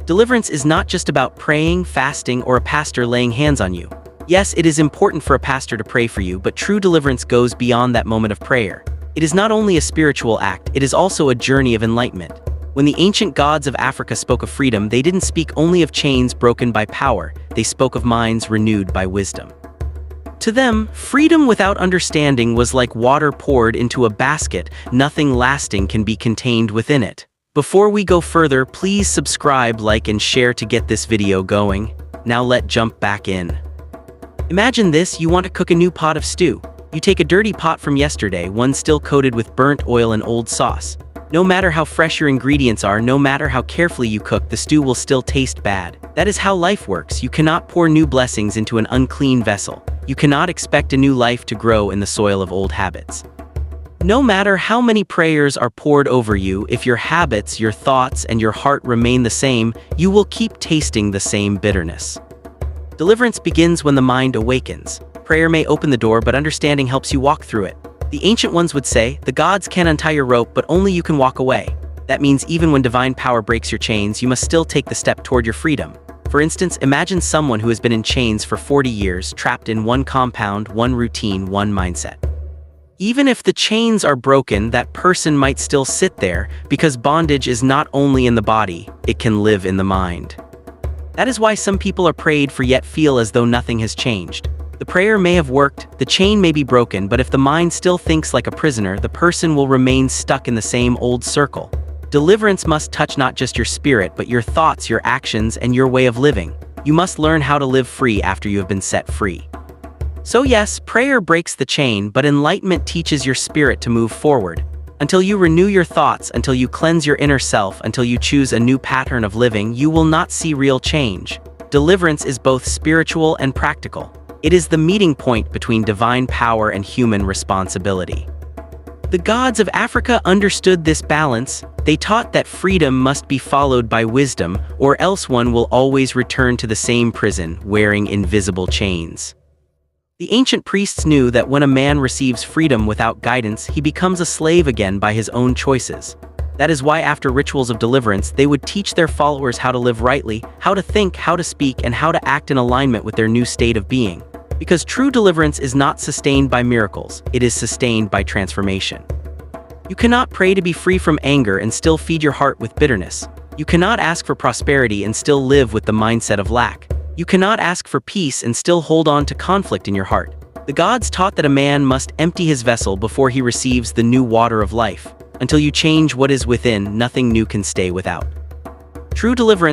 Deliverance is not just about praying, fasting, or a pastor laying hands on you. Yes, it is important for a pastor to pray for you, but true deliverance goes beyond that moment of prayer. It is not only a spiritual act, it is also a journey of enlightenment. When the ancient gods of Africa spoke of freedom, they didn't speak only of chains broken by power, they spoke of minds renewed by wisdom. To them, freedom without understanding was like water poured into a basket, nothing lasting can be contained within it. Before we go further, please subscribe, like, and share to get this video going. Now let's jump back in. Imagine this: you want to cook a new pot of stew. You take a dirty pot from yesterday, one still coated with burnt oil and old sauce. No matter how fresh your ingredients are, no matter how carefully you cook, the stew will still taste bad. That is how life works. You cannot pour new blessings into an unclean vessel. You cannot expect a new life to grow in the soil of old habits. No matter how many prayers are poured over you, if your habits, your thoughts, and your heart remain the same, you will keep tasting the same bitterness. Deliverance begins when the mind awakens. Prayer may open the door, but understanding helps you walk through it. The ancient ones would say, the gods can untie your rope, but only you can walk away. That means even when divine power breaks your chains, you must still take the step toward your freedom. For instance, imagine someone who has been in chains for 40 years, trapped in one compound, one routine, one mindset. Even if the chains are broken, that person might still sit there, because bondage is not only in the body, it can live in the mind. That is why some people are prayed for yet feel as though nothing has changed. The prayer may have worked, the chain may be broken, but if the mind still thinks like a prisoner, the person will remain stuck in the same old circle. Deliverance must touch not just your spirit, but your thoughts, your actions, and your way of living. You must learn how to live free after you have been set free. So yes, prayer breaks the chain, but enlightenment teaches your spirit to move forward. Until you renew your thoughts, until you cleanse your inner self, until you choose a new pattern of living, you will not see real change. Deliverance is both spiritual and practical. It is the meeting point between divine power and human responsibility. The gods of Africa understood this balance. They taught that freedom must be followed by wisdom, or else one will always return to the same prison, wearing invisible chains. The ancient priests knew that when a man receives freedom without guidance, he becomes a slave again by his own choices. That is why after rituals of deliverance, they would teach their followers how to live rightly, how to think, how to speak, and how to act in alignment with their new state of being. Because true deliverance is not sustained by miracles, it is sustained by transformation. You cannot pray to be free from anger and still feed your heart with bitterness. You cannot ask for prosperity and still live with the mindset of lack. You cannot ask for peace and still hold on to conflict in your heart. The gods taught that a man must empty his vessel before he receives the new water of life. Until you change what is within, nothing new can stay without. True deliverance